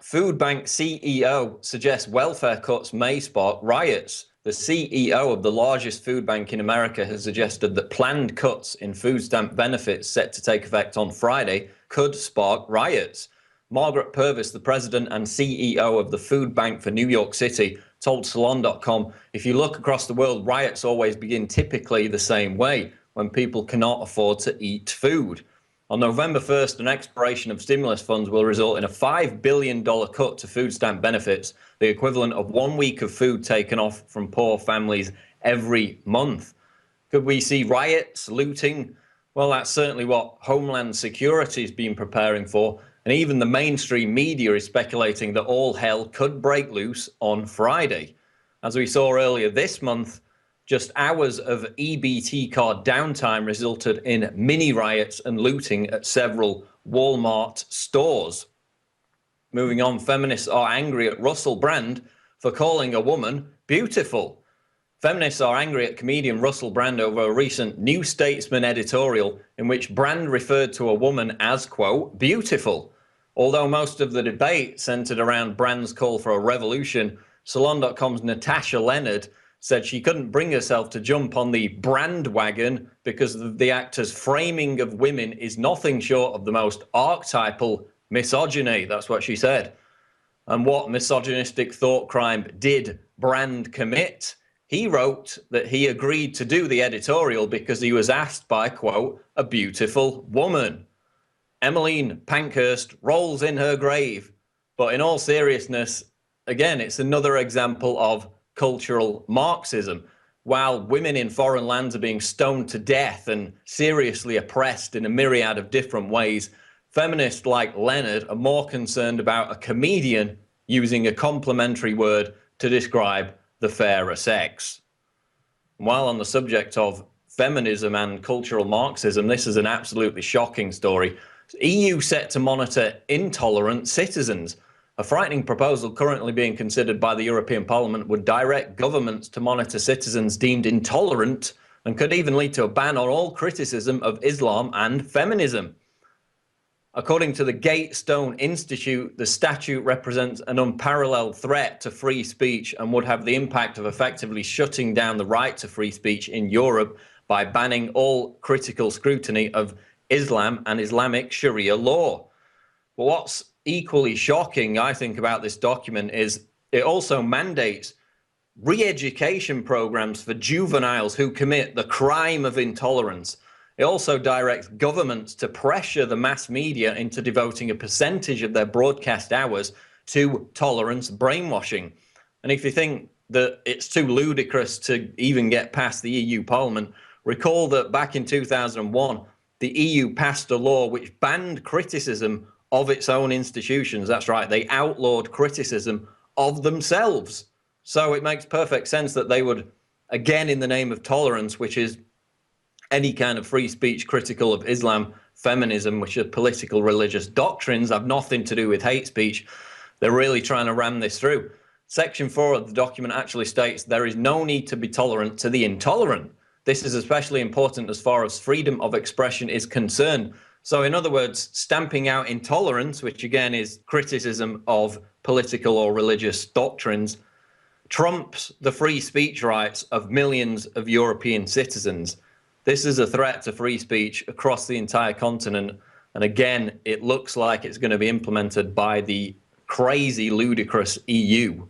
Food bank CEO suggests welfare cuts may spark riots. The CEO of the largest food bank in America has suggested that planned cuts in food stamp benefits set to take effect on Friday could spark riots. Margarette Purvis, the president and CEO of the food bank for New York City, told Salon.com, if you look across the world, riots always begin typically the same way, when people cannot afford to eat food. On November 1st, an expiration of stimulus funds will result in a $5 billion cut to food stamp benefits, the equivalent of 1 week of food taken off from poor families every month. Could we see riots, looting? Well, that's certainly what Homeland Security has been preparing for, and even the mainstream media is speculating that all hell could break loose on Friday. As we saw earlier this month, just hours of EBT card downtime resulted in mini riots and looting at several Walmart stores. Moving on, feminists are angry at Russell Brand for calling a woman beautiful. Feminists are angry at comedian Russell Brand over a recent New Statesman editorial in which Brand referred to a woman as, quote, beautiful. Although most of the debate centered around Brand's call for a revolution, Salon.com's Natasha Leonard said she couldn't bring herself to jump on the Brand wagon because the actor's framing of women is nothing short of the most archetypal misogyny. That's what she said. And what misogynistic thought crime did Brand commit? He wrote that he agreed to do the editorial because he was asked by, quote, a beautiful woman. Emmeline Pankhurst rolls in her grave. But in all seriousness, again, it's another example of cultural Marxism. While women in foreign lands are being stoned to death and seriously oppressed in a myriad of different ways, feminists like Leonard are more concerned about a comedian using a complimentary word to describe the fairer sex. While on the subject of feminism and cultural Marxism, this is an absolutely shocking story. EU set to monitor intolerant citizens. A frightening proposal currently being considered by the European Parliament would direct governments to monitor citizens deemed intolerant and could even lead to a ban on all criticism of Islam and feminism. According to the Gatestone Institute, the statute represents an unparalleled threat to free speech and would have the impact of effectively shutting down the right to free speech in Europe by banning all critical scrutiny of Islam and Islamic Sharia law. But what's equally shocking, I think, about this document is it also mandates re-education programs for juveniles who commit the crime of intolerance. It also directs governments to pressure the mass media into devoting a percentage of their broadcast hours to tolerance brainwashing. And if you think that it's too ludicrous to even get past the EU Parliament, recall that back in 2001, the EU passed a law which banned criticism of its own institutions. That's right, they outlawed criticism of themselves. So it makes perfect sense that they would, again in the name of tolerance, which is any kind of free speech critical of Islam, feminism, which are political religious doctrines, have nothing to do with hate speech. They're really trying to ram this through. Section 4 of the document actually states there is no need to be tolerant to the intolerant. This is especially important as far as freedom of expression is concerned. So in other words, stamping out intolerance, which again is criticism of political or religious doctrines, trumps the free speech rights of millions of European citizens. This is a threat to free speech across the entire continent. And again, it looks like it's going to be implemented by the crazy, ludicrous EU.